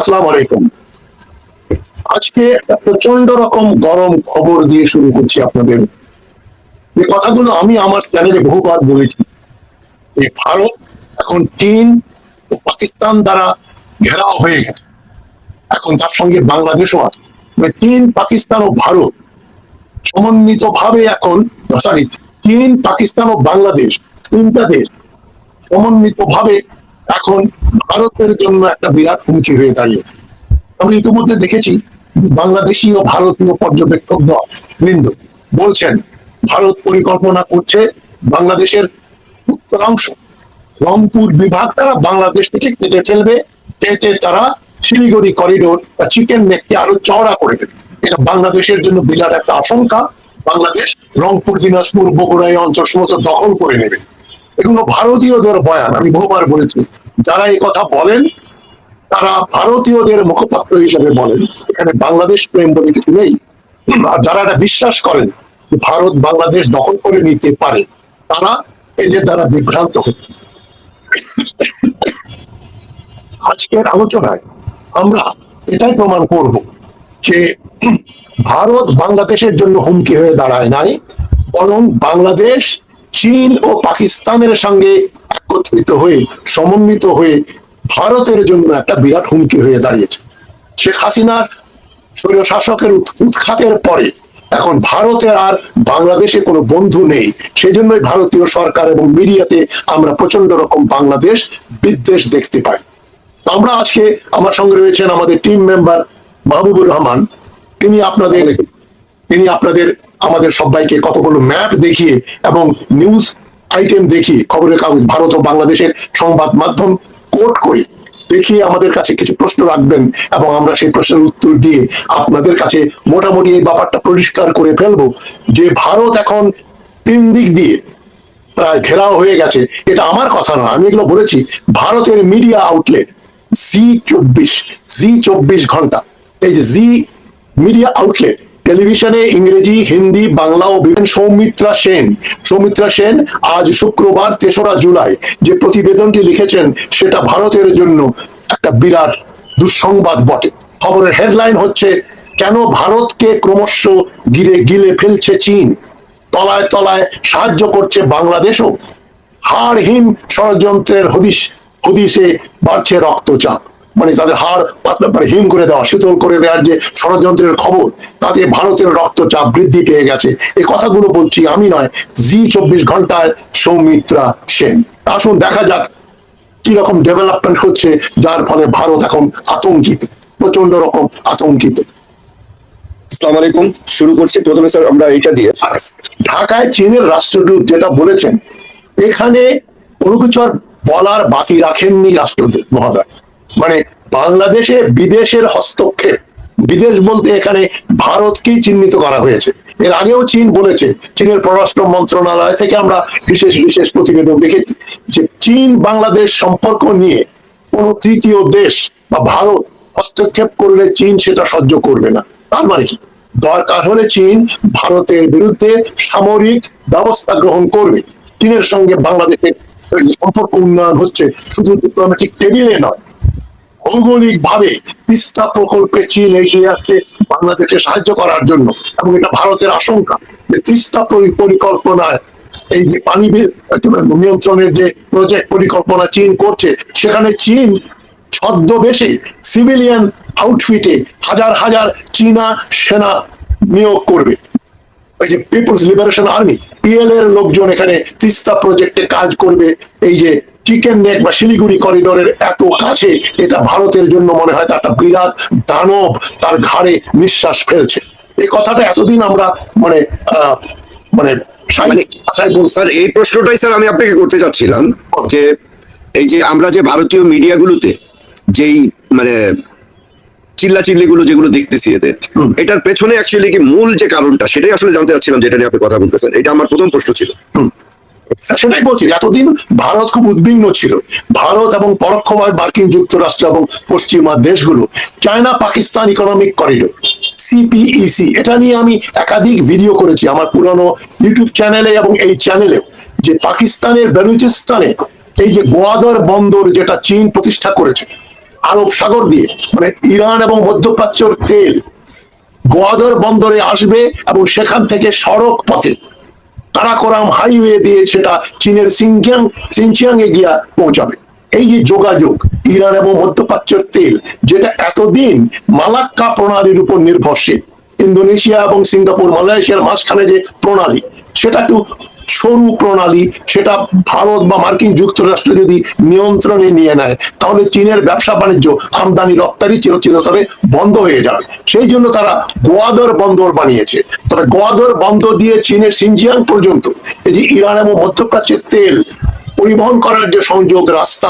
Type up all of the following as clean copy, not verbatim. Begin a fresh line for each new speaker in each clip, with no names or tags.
আসসালামু আলাইকুম। আজকে একটা প্রচন্ড রকম গরম খবর দিয়ে শুরু করছি আপনাদের। এই কথাগুলো আমি আমার চ্যানেলে বহুবার বলেছি। এই ভারত এখন চীন ও পাকিস্তান দ্বারা ঘেরাও হয়ে গেছে। এখন তার সঙ্গে বাংলাদেশও আছে। মানে চীন, পাকিস্তান ও ভারত সমন্বিত ভাবে এখন, সরি, চীন, পাকিস্তান ও বাংলাদেশ, তিনটা দেশ সমন্বিত ভাবে এখন ভারতের জন্য একটা বিরাট হুমকি হয়ে দাঁড়িয়েছে। আমরা ইতিমধ্যে দেখেছি বাংলাদেশি ও ভারতীয় পর্যবেক্ষক বৃন্দ বলছেন ভারত পরিকল্পনা করছে বাংলাদেশের উত্তরাংশ রংপুর বিভাগ তারা বাংলাদেশ থেকে কেটে ফেলবে, কেটে তারা শিলিগুড়ি করিডোর বা চিকেন নেককে আরো চওড়া করে দেবে। এটা বাংলাদেশের জন্য বিরাট একটা আশঙ্কা। বাংলাদেশ রংপুর, দিনাজপুর, বগুড়া এই অঞ্চল সমস্ত দখল করে নেবে। এগুলো ভারতীয়দের বয়ান, আমি বহুবার বলেছি। যারা এই কথা বলেন তারা ভারতীয়দের মুখপাত্র হিসেবে বলেন, এখানে বাংলাদেশ প্রেম বলে কিছু নেই। আর যারা এটা বিশ্বাস করেন ভারত বাংলাদেশ দখল করে নিতে পারে, তারা এদের দ্বারা বিভ্রান্ত হচ্ছে। আজকের আলোচনায় আমরা এটাই প্রমাণ করব যে ভারত বাংলাদেশের জন্য হুমকি হয়ে দাঁড়ায় নাই, বরং বাংলাদেশ চীন ও পাকিস্তানের সঙ্গে একত্রিত হয়ে, সমন্বিত হয়ে ভারতের জন্য একটা বিরাট হুমকি হয়ে দাঁড়িয়েছে। শেখ হাসিনার স্বৈর শাসকের উৎখাতের পরে এখন ভারতের আর বাংলাদেশে কোনো বন্ধু নেই। সেই জন্যই ভারতীয় সরকার এবং মিডিয়াতে আমরা প্রচন্ড রকম বাংলাদেশ বিদ্বেষ দেখতে পাই। আমরা আজকে, আমার সঙ্গে রয়েছেন আমাদের টিম মেম্বার মাহবুবুর রহমান। তিনি আপনাদের আমাদের সবাইকে কতগুলো ম্যাপ দেখিয়ে এবং নিউজ আইটেম দেখিয়ে, খবরের কাগজ, ভারত ও বাংলাদেশের সংবাদ মাধ্যম কোট করে দেখিয়ে আমাদের কাছে কিছু প্রশ্ন রাখবেন এবং আমরা সেই প্রশ্নের উত্তর দিয়ে আপনাদের কাছে মোটামুটি এই ব্যাপারটা পরিষ্কার করে ফেলবো যে ভারত এখন তিন দিক দিয়ে প্রায় ঘেরাও হয়ে গেছে। এটা আমার কথা নয়, আমি এগুলো বলেছি ভারতের মিডিয়া আউটলেট জি24 ঘন্টা, এই যে জি মিডিয়া আউটলেট, টেলিভিশনে ইংরেজি, হিন্দি, বাংলা ও বিভিন্ন সৌমিত্রা সেন আজ শুক্রবার 3রা জুলাই যে প্রতিবেদনটি লিখেছেন সেটা ভারতের জন্য একটা বিরাট দুঃসংবাদ বটে। খবরের হেডলাইন হচ্ছে, কেন ভারতকে ক্রমশ গিলে ফেলছে চীন, তলায় তলায় সাহায্য করছে বাংলাদেশও, হাড়হীন ষড়যন্ত্রের হদিশে বাড়ছে রক্তচাপ। মানে তাদের হাড় হিম করে দেওয়া, শীতল করে দেওয়ার যে ষড়যন্ত্রের খবর, তাতে ভারতের রক্তচাপ বৃদ্ধি পেয়ে গেছে। এই কথাগুলো বলছি আমি নয়, জি24 ঘন্টায় সৌমিত্রা সেন। আসুন দেখা যাক কি রকম ডেভেলপমেন্ট হচ্ছে, যার ফলে ভারত এখন আতঙ্কিত, প্রচন্ড রকম আতঙ্কিত।
আসসালামু আলাইকুম। শুরু করছি প্রথমে স্যার আমরা এইটা দিয়ে।
ঢাকায় চীনের রাষ্ট্রদূত যেটা বলেছেন, এখানে কোনো কিছু আর বলার বাকি রাখেননি রাষ্ট্রদূত মহোদয়। মানে বাংলাদেশে বিদেশের হস্তক্ষেপ, বিদেশ বলতে এখানে ভারতকেই চিহ্নিত করা হয়েছে। এর আগেও চীন বলেছে, চীনের পররাষ্ট্র মন্ত্রণালয় থেকে আমরা বিশেষ প্রতিবেদন দেখেছি যে চীন বাংলাদেশ সম্পর্ক নিয়ে কোনো তৃতীয় দেশ বা ভারত হস্তক্ষেপ করলে চীন সেটা সহ্য করবে না। তার মানে কি, দরকার হলে চীন ভারতের বিরুদ্ধে সামরিক ব্যবস্থা গ্রহণ করবে। চীনের সঙ্গে বাংলাদেশের সম্পর্ক উন্নয়ন হচ্ছে শুধু ডিপ্লোম্যাটিক টেবিলে নয়, ভৌগোলিক ভাবে তিস্তা প্রকল্পে চীন এগিয়ে আসছে বাংলাদেশকে সাহায্য করার জন্য। এবং এটা ভারতের আশঙ্কা যে তিস্তা পরিকল্পনায়, এই যে পানি নিয়ন্ত্রণের যে প্রজেক্ট পরিকল্পনা চীন করছে, সেখানে চীন ছদ্মবেশে সিভিলিয়ান আউটফিটে হাজার হাজার চীনা সেনা নিয়োগ করবে। ওই যে পিপলস লিবারেশন আর্মি, পিএল এর লোকজন এখানে তিস্তা প্রজেক্টে কাজ করবে। এই যে চিকেন নেক বা শিলিগুড়ি করিডোরের এত কাছে, এটা ভারতের জন্য মনে হয় একটা বিরাট দানব তার ঘাড়ে নিঃশ্বাস ফেলছে। এই কথাটা এতদিন আমরা মানে
স্যার এই প্রশ্নটাই স্যার আমি আপনাকে করতে চাচ্ছিলাম যে এই যে আমরা যে ভারতীয় মিডিয়াগুলোতে যেই মানে চিল্লাচিল্লিগুলো যেগুলো দেখতেছি এদের, এটার পেছনে অ্যাকচুয়ালি কি মূল যে কারণটা সেটাই আসলে জানতে চাচ্ছিলাম, যেটা নিয়ে আপনি কথা বলতেছেন। এটা আমার প্রথম প্রশ্ন ছিল।
সেটাই বলছি, এতদিন ভারত খুব উদ্বিগ্ন ছিল। ভারত এবং পরোক্ষভাবে মার্কিন যুক্তরাষ্ট্র এবং পশ্চিমা দেশগুলো China Pakistan economic corridor CPEC, এটা নিয়ে আমি একাধিক ভিডিও করেছি আমার পুরনো ইউটিউব চ্যানেলে এবং এই চ্যানেলেও, যে পাকিস্তানের বেলুচিস্তানে এই যে গোয়াদর বন্দর যেটা চীন প্রতিষ্ঠা করেছে, আরব সাগর দিয়ে, মানে ইরান এবং মধ্যপ্রাচ্যের তেল গোয়াদর বন্দরে আসবে এবং সেখান থেকে সড়ক পথে কারাকোরাম হাইওয়ে দিয়ে সেটা চীনের সিনচিয়াং এ গিয়া পৌঁছাবে। এই যে যোগাযোগ ইরান এবং মধ্যপ্রাচ্যের তেল, যেটা এতদিন মালাক্কা প্রণালীর উপর নির্ভরশীল, ইন্দোনেশিয়া এবং সিঙ্গাপুর মালয়েশিয়ার মাঝখানে যে প্রণালী, সেটা একটু সরু প্রণালী, সেটা ভারত বা মার্কিন যুক্তরাষ্ট্র যদি নিয়ন্ত্রণে নিয়ে নেয় তাহলে চীনের ব্যবসা বাণিজ্য আমদানি রপ্তানি চিরতরে বন্ধ হয়ে যাবে। সেই জন্য তারা গোয়াদর বন্দর বানিয়েছে। তবে গোয়াদর বন্দর দিয়ে চীনের সিনজিয়াং পর্যন্ত এই যে ইরান এবং মধ্যপ্রাচ্যের তেল পরিবহন করার যে সংযোগ রাস্তা,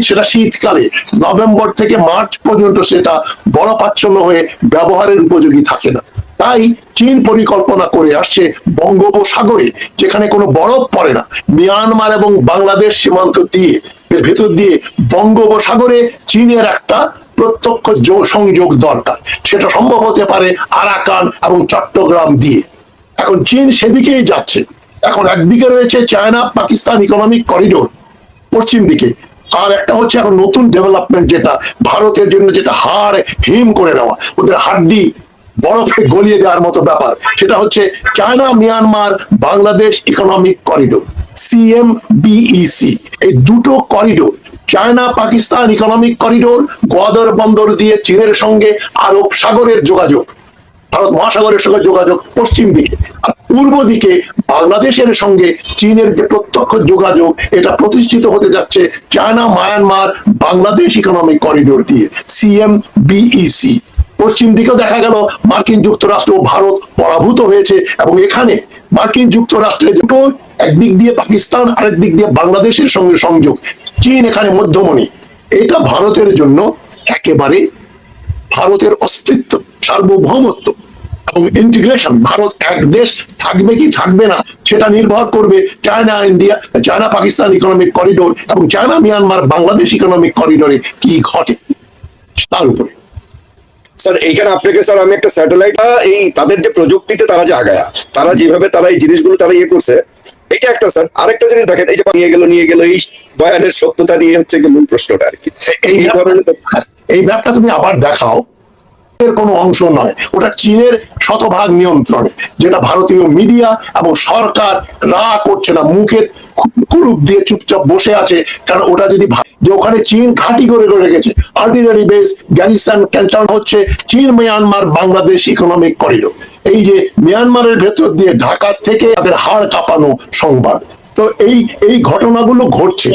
সেটা শীতকালে নভেম্বর থেকে মার্চ পর্যন্ত সেটা বরফাচ্ছন্ন হয়ে ব্যবহারের উপযোগী থাকে না। তাই চীন পরিকল্পনা করে আসছে বঙ্গোপসাগরে, যেখানে কোনো বরফ পড়ে না, মিয়ানমার এবং বাংলাদেশ সীমান্ত দিয়ে ভেতর দিয়ে বঙ্গোপসাগরে চীনের একটা প্রত্যক্ষ সংযোগ দরকার। সেটা সম্ভব হতে পারে আরাকান এবং চট্টগ্রাম দিয়ে। এখন চীন সেদিকেই যাচ্ছে। এখন একদিকে রয়েছে চায়না পাকিস্তান ইকোনমিক করিডোর পশ্চিম দিকে, আর একটা হচ্ছে এখন নতুন ডেভেলপমেন্ট, যেটা ভারতের জন্য যেটা হাড় হিম করে দেওয়া, ওদের হাড্ডি বরফে গলিয়ে দেওয়ার মতো ব্যাপার, সেটা হচ্ছে China Myanmar Bangladesh economic corridor, CMBEC। এই দুটো corridor, China Pakistan economic corridor Gwadar বন্দর দিয়ে চীনের সঙ্গে আরব সাগরের যোগাযোগ, ভারত মহাসাগরের সঙ্গে যোগাযোগ পশ্চিম দিকে, আর পূর্ব দিকে বাংলাদেশের সঙ্গে চীনের যে প্রত্যক্ষ যোগাযোগ, এটা প্রতিষ্ঠিত হতে যাচ্ছে China Myanmar Bangladesh economic corridor দিয়ে, CMBEC। পশ্চিম দিকেও দেখা গেল মার্কিন যুক্তরাষ্ট্র ও ভারত পরাভূত হয়েছে, এবং এখানে মার্কিন যুক্তরাষ্ট্রের দুটো, একদিক দিয়ে পাকিস্তান আরেক দিক দিয়ে বাংলাদেশের সঙ্গে সংযোগ, চীন এখানে মধ্যমণি। এটা ভারতের জন্য একেবারে ভারতের অস্তিত্ব, সার্বভৌমত্ব এবং ইন্টিগ্রেশন, ভারত এক দেশ থাকবে কি থাকবে না সেটা নির্ভর করবে চায়না পাকিস্তান ইকোনমিক করিডোর এবং চায়না মিয়ানমার বাংলাদেশ ইকোনমিক করিডোরে কি ঘটে তার উপরে।
স্যার এইখানে আপনাকে স্যার আমি একটা স্যাটেলাইট, এই তাদের যে প্রযুক্তিতে তারা যে আগায়া, তারা যেভাবে তারা এই জিনিসগুলো তারা ইয়ে করছে, এটা একটা স্যার। আরেকটা জিনিস দেখেন, এই যে নিয়ে গেল এই বয়ানের সত্যতা নিয়ে হচ্ছে মূল প্রশ্নটা আর কি। এই ধরনের
এই ব্যাপারটা তুমি আবার দেখাও, কোনো অংশ নয়, ওটা চীনের শতভাগ নিয়ন্ত্রণে, যেটা ভারতীয় মিডিয়া এবং সরকার করছে না, মুখে কুলুপ দিয়ে চুপচাপ বসে আছে। কারণ ওটা যদি যে ওখানে চীন ঘাঁটি করে রেখেছে, আর্টিলারি বেস, গ্যারিসন, ক্যান্টন হচ্ছে চীন মিয়ানমার বাংলাদেশ ইকোনমিক করিডোর। এই যে মিয়ানমারের ভেতর দিয়ে ঢাকা থেকে তাদের হাড় কাঁপানো সংবাদ, তো এই ঘটনাগুলো ঘটছে।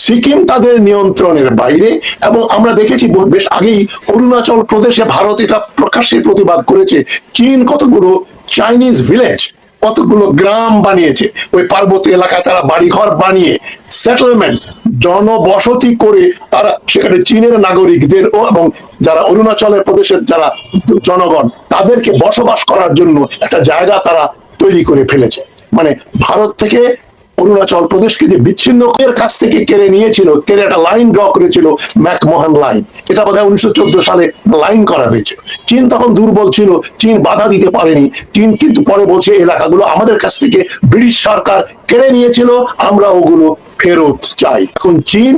সিকিম তাদের নিয়ন্ত্রণের বাইরে, এবং আমরা দেখেছি বেশ আগেই অরুণাচল প্রদেশে ভারত এটা প্রকাশ্যে প্রতিবাদ করেছে, চীন কতগুলো চাইনিজ ভিলেজ, কতগুলো গ্রাম বানিয়েছে ওই পার্বত্য এলাকায়, তারা বাড়িঘর বানিয়ে সেটেলমেন্ট জনবসতি করে তারা সেখানে চীনের নাগরিকদের এবং যারা অরুণাচলের প্রদেশের যারা জনগণ তাদেরকে বসবাস করার জন্য একটা জায়গা তারা তৈরি করে ফেলেছে। মানে ভারত থেকে অরুণাচল প্রদেশকে যে বিচ্ছিন্ন এর কাছ থেকে কেড়ে নিয়েছিল, কেড়ে একটা লাইন ড্র করেছিল, ম্যাকমোহন লাইন, এটা বোধহয় 1914 সালে লাইন করা হয়েছিল। চীন তখন দুর্বল ছিল, চীন বাধা দিতে পারেনি। চীন কিন্তু পরে বলছে এলাকাগুলো আমাদের কাছ থেকে ব্রিটিশ সরকার কেড়ে নিয়েছিল, আমরা ওগুলো ফেরত চাই। এখন চীন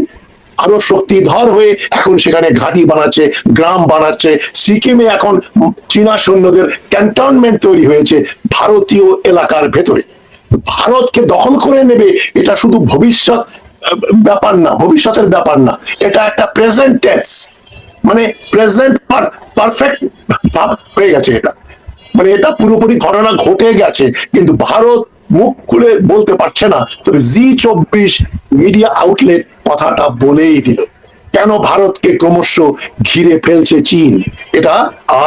আরো শক্তিধর হয়ে এখন সেখানে ঘাঁটি বানাচ্ছে, গ্রাম বানাচ্ছে। সিকিমে এখন চীনা সৈন্যদের ক্যান্টনমেন্ট তৈরি হয়েছে ভারতীয় এলাকার ভেতরে। ভারতকে দখল করে নেবে এটা শুধু ভবিষ্যতের ব্যাপার না, এটা একটা প্রেজেন্ট টেন্স, মানে প্রেজেন্ট পারফেক্ট ভাব হয়ে গেছে এটা, মানে এটা পুরোপুরি ঘটনা ঘটে গেছে, কিন্তু ভারত মুখ খুলে বলতে পারছে না। তবে G24 মিডিয়া আউটলেট কথাটা বলেই দিল, কেন ভারতকে ক্রমশ ঘিরে ফেলছে চীন। এটা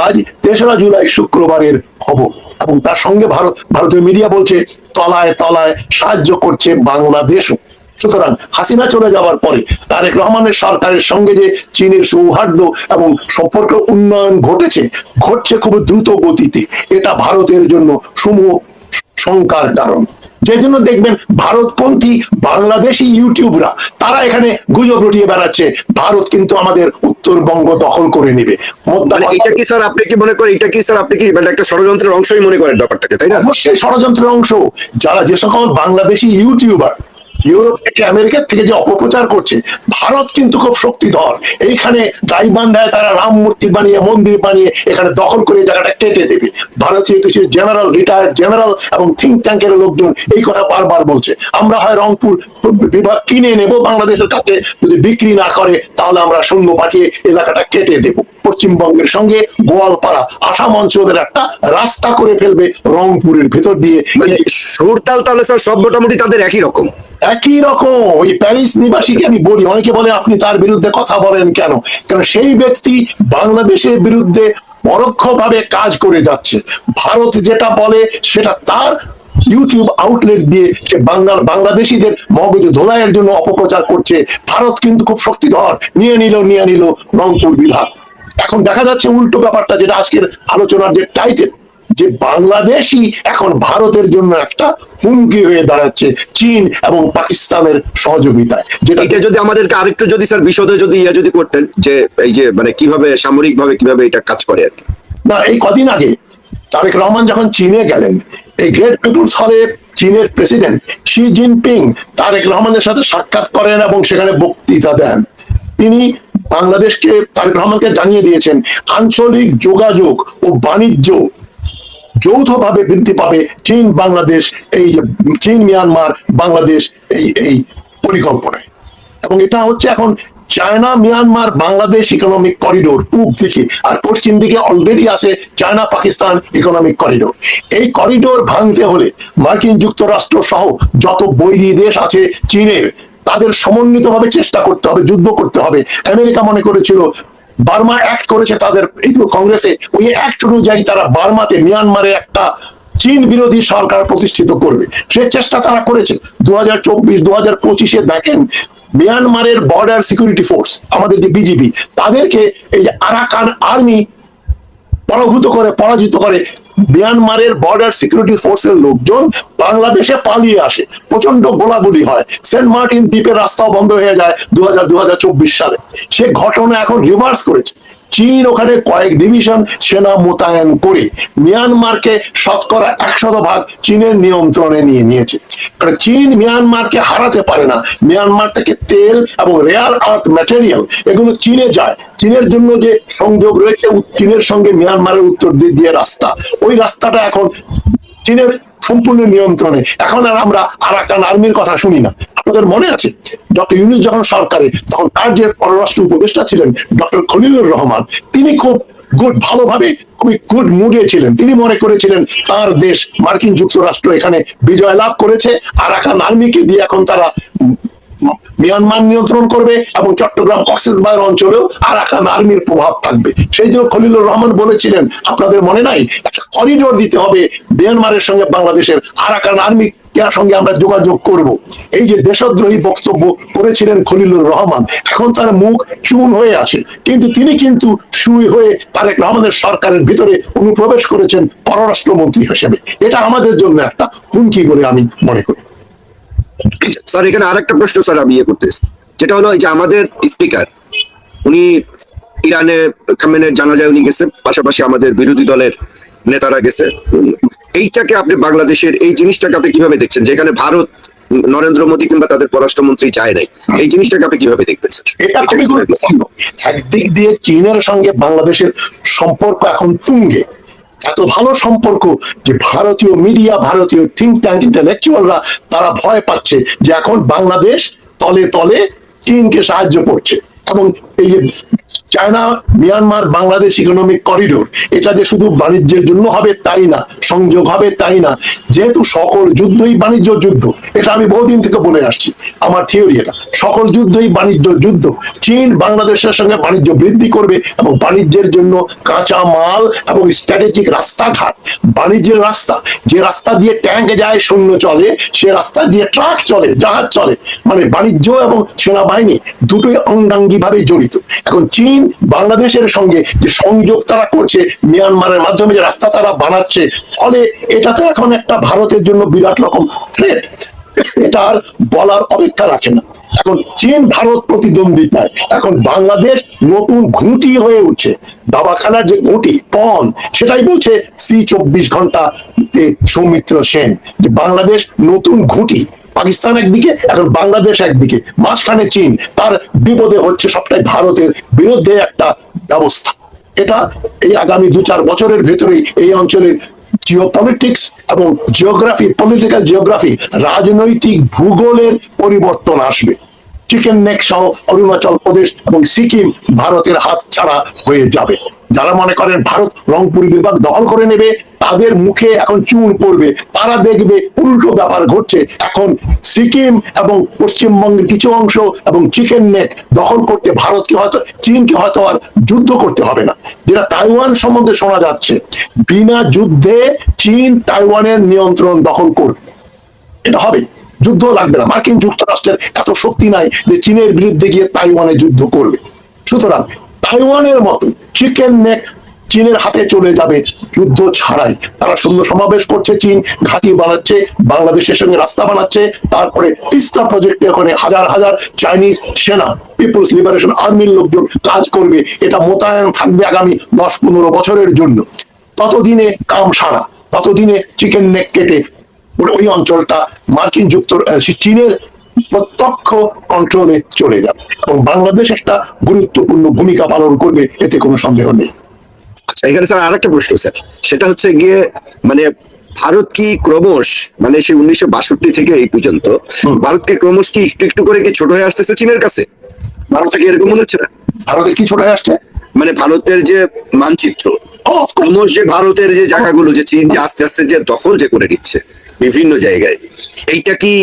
আজ 3রা জুলাই শুক্রবারের খবর, এবং তার সঙ্গে ভারতীয় মিডিয়া বলছে তলায় তলায় সাহায্য করছে বাংলাদেশও। সুতরাং হাসিনা চলে যাওয়ার পরে তারেক রহমানের সরকারের সঙ্গে যে চীনের সৌহার্দ্য এবং সম্পর্ক উন্নয়ন ঘটছে খুব দ্রুত গতিতে, এটা ভারতের জন্য সমূহ শঙ্কার কারণ। যে জন্য দেখবেন ভারতপন্থী বাংলাদেশি ইউটিউবরা তারা এখানে গুজব রটিয়ে বেড়াচ্ছে, ভারত কিন্তু আমাদের উত্তরবঙ্গ দখল করে নেবে।
এটা কি স্যার আপনি কি মনে করেন, এটা কি স্যার আপনি কি মানে একটা ষড়যন্ত্রের অংশই মনে করেন ব্যাপারটাকে, তাই না?
অবশ্যই ষড়যন্ত্রের অংশ। যে সকল বাংলাদেশি ইউটিউবার ইউরোপ থেকে আমেরিকার থেকে যে অপপ্রচার করছে, ভারত কিন্তু খুব শক্তিধর। এইখানে গাইবান্ধায় তারা রাম মূর্তি বানিয়ে, মন্দির বানিয়ে এখানে দখল করে জায়গাটা কেটে দেবে। ভারতীয় কিছু জেনারেল, রিটায়ার্ড জেনারেল এবং থিঙ্ক ট্যাঙ্কের লোকজন এই কথা বারবার বলছে, আমরা হয় রংপুর বিভাগ কিনে নেব বাংলাদেশের কাছে, যদি বিক্রি না করে তাহলে আমরা সৈন্য পাঠিয়ে এলাকাটা কেটে দেব। পশ্চিমবঙ্গের সঙ্গে গোয়ালপাড়া, আসাম অঞ্চলের একটা রাস্তা করে ফেলবে রংপুরের ভেতর দিয়ে।
সুরতাল তাহলে স্যার সব মোটামুটি তাদের একই রকম।
একই রকম। ওই প্যারিস নিবাসীকে আমি বলি, অনেকে বলে আপনি তার বিরুদ্ধে কথা বলেন কেন? কারণ সেই ব্যক্তি বাংলাদেশের বিরুদ্ধে পরোক্ষভাবে কাজ করে যাচ্ছে। ভারত যেটা বলে সেটা তার ইউটিউব আউটলেট দিয়ে সে বাংলাদেশিদের মগজ ধোলাইয়ের জন্য অপপ্রচার করছে। ভারত কিন্তু খুব শক্তিধর, নিয়ে নিল রংপুর বিভাগ। এখন দেখা যাচ্ছে উল্টো ব্যাপারটা, যেটা আজকের আলোচনার যে টাইটেল, যে বাংলাদেশই এখন ভারতের জন্য একটা হুমকি হয়ে দাঁড়াচ্ছে চীন এবং পাকিস্তানের সহযোগিতায়। যেটা
এটা যদি আমাদেরকে আরেকটু যদি স্যার বিশদে যদি যদি করতেন, যে এই যে মানে কিভাবে সামরিক ভাবে কিভাবে এটা কাজ করে আর কি।
না, এই কদিন আগে তারেক রহমান যখন চীনে গেলেন, এই গ্রেট পিপুলস হলে চীনের প্রেসিডেন্ট শি জিনপিং তারেক রহমানের সাথে সাক্ষাৎ করেন এবং সেখানে বক্তৃতা দেন। তিনি বাংলাদেশকে, তারেক রহমানকে জানিয়ে দিয়েছেন আঞ্চলিক যোগাযোগ ও বাণিজ্য যৌথভাবে বৃদ্ধি পাবে চীন বাংলাদেশ, এই চীন মিয়ানমার বাংলাদেশ এই পরিকল্পনায়। এবং এটা হচ্ছে এখন China Myanmar Bangladesh economic corridor পূব দিকে, আর পশ্চিম দিকে অলরেডি আছে চায়না পাকিস্তান ইকোনমিক করিডোর। এই করিডোর ভাঙতে হলে মার্কিন যুক্তরাষ্ট্র সহ যত বৈরী দেশ আছে চীনের, তাদের সমন্বিতভাবে চেষ্টা করতে হবে, যুদ্ধ করতে হবে। আমেরিকা মনে করেছিল, বার্মা অ্যাক্ট করেছে তাদের এই কংগ্রেসে, ওই অ্যাক্ট অনুযায়ী তারা বার্মাতে, মিয়ানমারে একটা চীন বিরোধী সরকার প্রতিষ্ঠিত করবে। সে চেষ্টা তারা করেছে। 2024-2025 দেখেন মিয়ানমারের বর্ডার সিকিউরিটি ফোর্স, আমাদের যে বিজিবি, তাদেরকে এই যে আরাকান আর্মি পরাজিত করে মিয়ানমারের বর্ডার সিকিউরিটি ফোর্সের লোকজন বাংলাদেশে পালিয়ে আসে। প্রচন্ড গোলাগুলি হয়, সেন্ট মার্টিন দ্বীপের রাস্তাও বন্ধ হয়ে যায় 2024 সালে। সে ঘটনা এখন রিভার্স করেছে। চীন ওখানে কয়েক ডিভিশন সেনা মোতায়েন করে মিয়ানমারকে 100% চীনের নিয়ন্ত্রণে নিয়ে নিয়েছে। চীন মিয়ানমারকে হারাতে পারে না। মিয়ানমার থেকে তেল এবং রেয়ার আর্থ ম্যাটেরিয়াল এগুলো চীনে যায়। চীনের জন্য যে সংযোগ রয়েছে চীনের সঙ্গে মিয়ানমারের উত্তর দিক দিয়ে রাস্তা, ওই রাস্তাটা এখন চীনের সম্পূর্ণ নিয়ন্ত্রণে। এখন আর আমরা আরাকান আর্মির কথা শুনি না। আপনাদের মনে আছে ডক্টর ইউনূস যখন সরকারে, তখন তার যে পররাষ্ট্র উপদেষ্টা ছিলেন ডক্টর খলিলুর রহমান, তিনি খুব ভালোভাবে খুবই গুড মুডে ছিলেন। তিনি মনে করেছিলেন তার দেশ মার্কিন যুক্তরাষ্ট্র এখানে বিজয় লাভ করেছে, আরাকান আর্মিকে দিয়ে এখন তারা মিয়ানমার নিয়ন্ত্রণ করবে এবং চট্টগ্রাম কক্সবাজার অঞ্চলেও আরাকান আর্মির প্রভাব থাকবে। সেই জন্য খলিলুর রহমান বলেছিলেন, আপনাদের মনে নাই, একটা করিডোর দিতে হবে মিয়ানমারের সঙ্গে বাংলাদেশের, আরাকান আর্মি সঙ্গে আমরা যোগাযোগ করব। এই যে দেশদ্রোহী বক্তব্য করেছিলেন খলিলুর রহমান, এখন তার মুখ চুন হয়ে আসে, কিন্তু তিনি কিন্তু সুই হয়ে তারেক রহমানের সরকারের ভিতরে অনুপ্রবেশ করেছেন পররাষ্ট্রমন্ত্রী হিসেবে। এটা আমাদের জন্য একটা হুমকি বলে আমি মনে করি।
স্যার এখানে আরেকটা প্রশ্ন স্যার আমি করতে, যেটা হলো যে আমাদের স্পিকার উনি ইরানে খামেনের জানাজায় উনি গেছে, পাশাপাশি আমাদের বিরোধী দলের নেতারা গেছে। এইটাকে আপনি বাংলাদেশের এই জিনিসটাকে আপনি কিভাবে দেখছেন, যেখানে ভারত নরেন্দ্র মোদী কিংবা তাদের পররাষ্ট্রমন্ত্রী যায় নাই, এই জিনিসটাকে আপনি কিভাবে দেখবেন?
এটা খুবই গুরুত্বপূর্ণ। একদিক দিয়ে চীনের সঙ্গে বাংলাদেশের সম্পর্ক এখন তুঙ্গে, এত ভালো সম্পর্ক যে ভারতীয় মিডিয়া, ভারতীয় থিঙ্ক ট্যাঙ্ক, ইন্টেলেকচুয়ালরা তারা ভয় পাচ্ছে যে এখন বাংলাদেশ তলে তলে চীনকে সাহায্য করছে। এবং এই যে China Myanmar Bangladesh economic corridor, এটা যে শুধু বাণিজ্যের জন্য হবে তাই না, সংযোগ হবে তাই না, যেহেতু সকল যুদ্ধই বাণিজ্য যুদ্ধ, এটা আমি বহুদিন থেকে বলে আসছি, আমার থিওরি এটা, সকল যুদ্ধই বাণিজ্য যুদ্ধ। চীন বাংলাদেশের সঙ্গে বাণিজ্য বৃদ্ধি করবে এবং বাণিজ্যের জন্য কাঁচা মাল এবং স্ট্র্যাটেজিক রাস্তাঘাট, বাণিজ্যের রাস্তা, যে রাস্তা দিয়ে ট্যাঙ্ক যায়, সৈন্য চলে, সে রাস্তা দিয়ে ট্রাক চলে, জাহাজ চলে, মানে বাণিজ্য এবং সেনাবাহিনী দুটোই অঙ্গাঙ্গি ভাবে জড়িত। এখন চীন বাংলাদেশের সঙ্গে যে সংযোগ তারা করছে মিয়ানমারের মাধ্যমে, যে রাস্তা তারা বানাচ্ছে, ফলে এটা তো এখন একটা ভারতের জন্য বিরাট রকম থ্রেট। এটা আর বলার অপেক্ষা রাখে না। এখন চীন ভারত প্রতিদ্বন্দ্বিতায় এখন বাংলাদেশ নতুন ঘুঁটি হয়ে উঠছে। দাবাখানার যে ঘুঁটি পন, সেটাই বলছে C24 ঘন্টা সৌমিত্র সেন, যে বাংলাদেশ নতুন ঘুঁটি। পাকিস্তান একদিকে, এখন বাংলাদেশ একদিকে, মাঝখানে চীন, তার বিপদে হচ্ছে সবটাই ভারতের বিরুদ্ধে একটা ব্যবস্থা। এটা এই আগামী 2-4 বছরের ভেতরেই এই অঞ্চলের জিওপলিটিক্স এবং জিওগ্রাফি, পলিটিক্যাল জিওগ্রাফি, রাজনৈতিক ভূগোলের পরিবর্তন আসবে। চিকেন নেক সহ অরুণাচল প্রদেশ এবং সিকিম ভারতের হাত ছাড়া হয়ে যাবে। যারা মনে করেন ভারত রংপুর বিভাগ দখল করে নেবে, তাদের মুখে এখন চুন পড়বে। তারা দেখবে উল্টো ব্যাপার ঘটছে। এখন সিকিম এবং পশ্চিমবঙ্গের কিছু অংশ এবং চিকেন নেক দখল করতে ভারতকে হয়তো, চীনকে হয়তো আর যুদ্ধ করতে হবে না। যেটা তাইওয়ান সম্বন্ধে শোনা যাচ্ছে, বিনা যুদ্ধে চীন তাইওয়ানের নিয়ন্ত্রণ দখল করবে। এটা হবে, যুদ্ধ লাগবে না। মার্কিন যুক্তরাষ্ট্রের এত শক্তি নাই যে চীনের বিরুদ্ধে গিয়ে তাইওয়ানে যুদ্ধ করবে। সুতরাং তাইওয়ানের মতো চিকেন নেক চীনের হাতে চলে যাবে যুদ্ধ ছাড়াই। তারা সৈন্য সমাবেশ করছে, চীন ঘাঁটি বানাচ্ছে, বাংলাদেশের সঙ্গে রাস্তা বানাচ্ছে। তারপরে তিস্তা প্রজেক্টে ওখানে হাজার হাজার চাইনিজ সেনা, পিপলস লিবারেশন আর্মির লোকজন কাজ করবে। এটা মোতায়েন থাকবে আগামী 10-15 বছরের জন্য। ততদিনে কাম সারা, ততদিনে চিকেন নেক কেটে ওই অঞ্চলটা মার্কিন চীনের প্রত্যক্ষ কন্ট্রোলে চলে যাবে এবং বাংলাদেশ একটা গুরুত্বপূর্ণ ভূমিকা পালন করবে, এতে কোনো সন্দেহ নেই।
আচ্ছা, এখানে স্যার আরেকটা প্রশ্ন স্যার, সেটা হচ্ছে গিয়ে মানে ভারত কি ক্রমশ, মানে সেই 1962 থেকে এই পর্যন্ত ভারতকে ক্রমশ কি একটু একটু করে কি ছোট হয়ে আসতেছে চীনের কাছে? ভারত থেকে এরকম মনে হচ্ছে না?
ভারতের কি ছোট হয়ে আসছে?
মানে ভারতের যে মানচিত্র, ক্রমশ যে ভারতের যে জায়গাগুলো যে চীন যে আস্তে আস্তে যে দখল যে করে নিচ্ছে বিভিন্ন জায়গায়, এইটা কি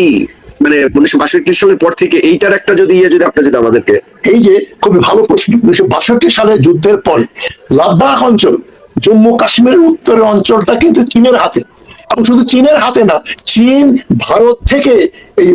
মানে 1962 সালের পর থেকে এইটার একটা যদি যদি আপনি যদি আমাদেরকে।
এই যে খুবই ভালো প্রশ্ন। 1962 সালের যুদ্ধের পরে লাদাখ অঞ্চল, জম্মু কাশ্মীরের উত্তরের অঞ্চলটা কিন্তু চীনের হাতে। এবং শুধু চীনের হাতে না, চীন ভারত থেকে এই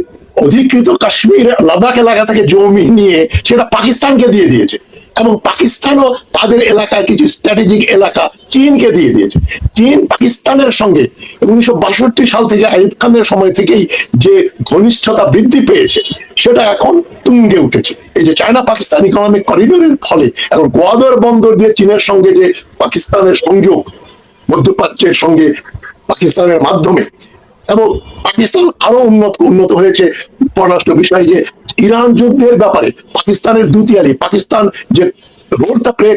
অধিকৃত কাশ্মীর লাদাখ এলাকা থেকে জমি নিয়ে সেটা পাকিস্তানকে দিয়ে দিয়েছে এবং পাকিস্তানও তাদের এলাকায় কিছু স্ট্র্যাটেজিক এলাকা চীনকে দিয়ে দিয়েছে। চীন পাকিস্তানের সঙ্গে 1962 সাল থেকে আইয়ুব খানের সময় থেকেই যে ঘনিষ্ঠতা বৃদ্ধি পেয়েছে, সেটা এখন তুঙ্গে উঠেছে। এই যে চায়না পাকিস্তান ইকোনমিক করিডোরের ফলে এখন গোয়াদর বন্দর দিয়ে চীনের সঙ্গে যে পাকিস্তানের সংযোগ, মধ্যপ্রাচ্যের সঙ্গে পাকিস্তানের মাধ্যমে, এবং পাকিস্তান আরো উন্নত হয়েছে পররাষ্ট্র বিষয়ে। যে ইরান যুদ্ধের ব্যাপারে পাকিস্তানের দুতিয়ালি, পাকিস্তান যে রোলটা প্লে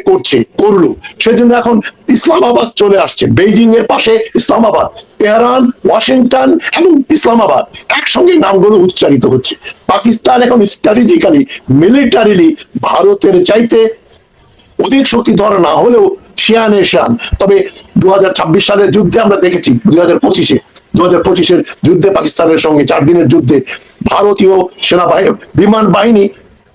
করলো, সেজন্য এখন ইসলামাবাদ চলে আসছে। বেইজিং এর পাশে ইসলামাবাদ, তেহরান, ওয়াশিংটন এবং ইসলামাবাদ একসঙ্গে নামগুলো উচ্চারিত হচ্ছে। পাকিস্তান এখন স্ট্র্যাটেজিক্যালি, মিলিটারিলি ভারতের চাইতে অধিক শক্তিধর না হলেও শিয়ানে শিয়ান। তবে 2026 সালের যুদ্ধে আমরা দেখেছি, 2025-এর যুদ্ধে পাকিস্তানের সঙ্গে 4 দিনের যুদ্ধে ভারতীয় সেনাবাহিনী বিমান বাহিনী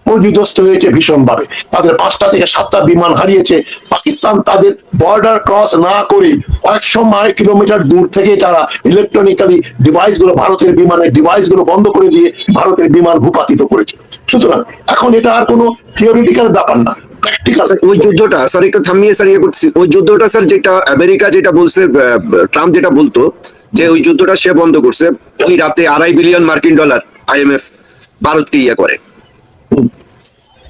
পর্যুদস্ত হয়েছে ভীষণভাবে। তাদের 5টা থেকে 7টা বিমান হারিয়েছে। পাকিস্তান তাদের বর্ডার ক্রস না করে কয়েকশো কিলোমিটার দূর থেকে তারা ইলেকট্রনিক্যালি ডিভাইসগুলো, ভারতের বিমানের ডিভাইসগুলো বন্ধ করে দিয়ে ভারতের বিমান ভূপাতিত করেছে। সুতরাং এখন এটা আর কোনো থিওরিটিক্যাল ব্যাপার না, প্র্যাকটিক্যাল।
ওই যুদ্ধটা স্যার একটু থামিয়ে স্যার ইয়ে করছি, ওই যুদ্ধটা স্যার যেটা আমেরিকা যেটা বলছে, ট্রাম্প যেটা বলতো যে ওই যুদ্ধটা সে বন্ধ করছে, ওই রাতে $2.5 বিলিয়ন মার্কিন ডলার IMF ভারতকে ইয়ে করে।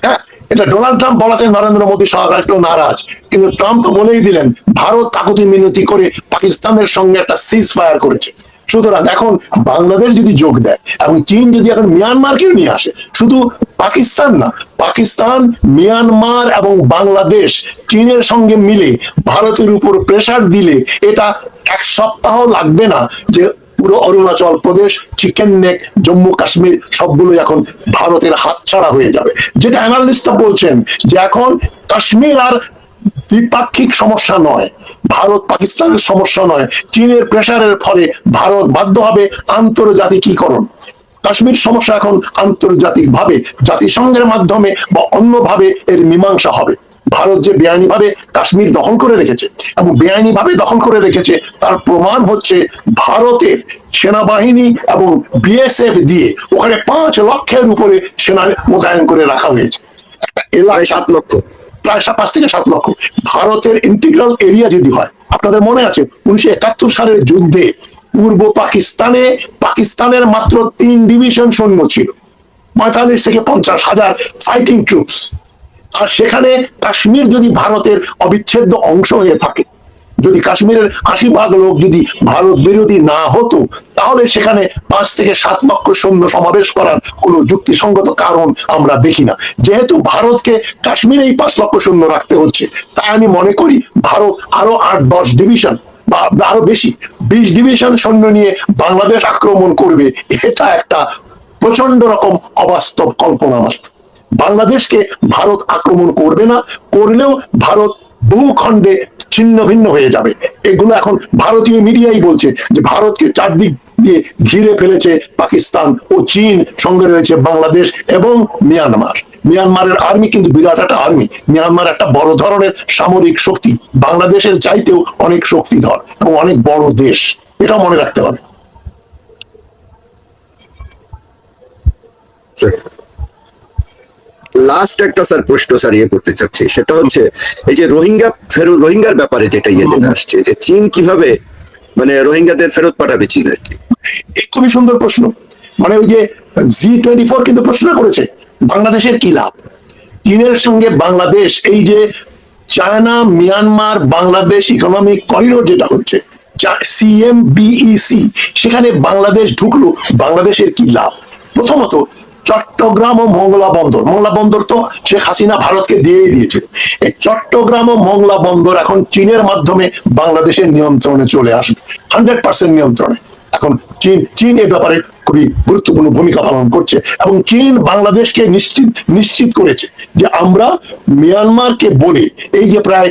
হ্যাঁ, এটা ডোনাল্ড ট্রাম্প বলাতে নরেন্দ্র মোদী সরকার একটু নারাজ, কিন্তু ট্রাম্প তো বলেই দিলেন ভারত কাকুতি মিনতি করে পাকিস্তানের সঙ্গে একটা সিজ ফায়ার করেছে। সুতরাং এখন বাংলাদেশ যদি যোগ দেয় এবং চীন যদি এখন মিয়ানমারকেও নিয়ে আসে, শুধু পাকিস্তান না, পাকিস্তান, মিয়ানমার এবং বাংলাদেশ চীনের সঙ্গে মিলে ভারতের উপর প্রেসার দিলে এটা 1 সপ্তাহ লাগবে না যে পুরো অরুণাচল প্রদেশ, চিকেন নেক, জম্মু কাশ্মীর সবগুলো এখন ভারতের হাতছাড়া হয়ে যাবে। যেটা অ্যানালিস্টরা বলছেন যে এখন কাশ্মীর আর দ্বিপাক্ষিক সমস্যা নয়, ভারত পাকিস্তানের সমস্যা নয়, চীনের প্রেসারের ফলে ভারত বাধ্য হবে আন্তর্জাতিকীকরণ। কাশ্মীর সমস্যা এখন আন্তর্জাতিক ভাবে, জাতিসংঘের মাধ্যমে বা অন্যভাবে এর মীমাংসা হবে। ভারত যে বেআইনি ভাবে কাশ্মীর দখল করে রেখেছে এবং বেআইনি ভাবে দখল করে রেখেছে, তার প্রমাণ হচ্ছে ভারতের সেনাবাহিনী এবং BSF দিয়ে ওখানে 5 লক্ষের উপরে সেনা মোতায়েন করে রাখা হয়েছে। একটা এলাকায়
7 লক্ষ,
প্রায় 5 থেকে 7 লক্ষ। ভারতের ইন্টিগ্রাল এরিয়া যদি হয়, আপনাদের মনে আছে 1971 সালের যুদ্ধে পূর্ব পাকিস্তানে পাকিস্তানের মাত্র 3 ডিভিশন সৈন্য ছিল, 45 থেকে 50 হাজার ফাইটিং ট্রুপস। আর সেখানে কাশ্মীর যদি ভারতের অবিচ্ছেদ্য অংশ হয়ে থাকে, যদি কাশ্মীরের 80% লোক যদি ভারত বিরোধী না হতো, তাহলে সেখানে 5 থেকে 7 লক্ষ সৈন্য সমাবেশ করার কোনো যুক্তিসঙ্গত কারণ আমরা দেখি না। যেহেতু ভারতকে কাশ্মীরেই 5 লক্ষ সৈন্য রাখতে হচ্ছে, তাই আমি মনে করি ভারত আরো 8-10 ডিভিশন বা আরো বেশি 20 ডিভিশন সৈন্য নিয়ে বাংলাদেশ আক্রমণ করবে, এটা একটা প্রচন্ড রকম অবাস্তব কল্পনা মাত্র। বাংলাদেশকে ভারত আক্রমণ করবে না, করলেও ভারত বহু খণ্ডে ছিন্ন ভিন্ন হয়ে যাবে। এগুলো এখন ভারতীয় মিডিয়াই বলছে যে ভারতকে চারদিক দিয়ে ঘিরে ফেলেছে পাকিস্তান ও চীন, সঙ্গে রয়েছে বাংলাদেশ এবং মিয়ানমার। মিয়ানমারের আর্মি কিন্তু বিরাট একটা আর্মি। মিয়ানমার একটা বড় ধরনের সামরিক শক্তি, বাংলাদেশের চাইতেও অনেক শক্তিধর এবং অনেক বড় দেশ, এটা মনে রাখতে হবে।
লাস্ট একটা স্যার প্রশ্ন স্যার করতে চাচ্ছি, সেটা হচ্ছে এই যে রোহিঙ্গার ব্যাপারে যেটা যেটা আসছে, যে চীন কিভাবে মানে রোহিঙ্গাদের ফেরত পাঠাবে চীন আর কি।
খুবই সুন্দর প্রশ্ন। মানে ওই যে G24 কিন্তু প্রশ্ন করেছে বাংলাদেশের কি লাভ। চীনের সঙ্গে বাংলাদেশ, এই যে China Myanmar Bangladesh economic corridor যেটা হচ্ছে CMBEC, সেখানে বাংলাদেশ ঢুকলো, বাংলাদেশের কি লাভ? প্রথমত চট্টগ্রাম ও মোংলা বন্দর তো শেখ হাসিনা ভারতকে দিয়েই দিয়েছিল। এই চট্টগ্রাম ও মোংলা বন্দর এখন চীনের মাধ্যমে বাংলাদেশের নিয়ন্ত্রণে চলে আসবে, 100% নিয়ন্ত্রণে। এখন চীন এ ব্যাপারে খুবই গুরুত্বপূর্ণ ভূমিকা পালন করছে এবং চীন বাংলাদেশকে নিশ্চিত করেছে যে আমরা মিয়ানমারকে বলে এই যে প্রায়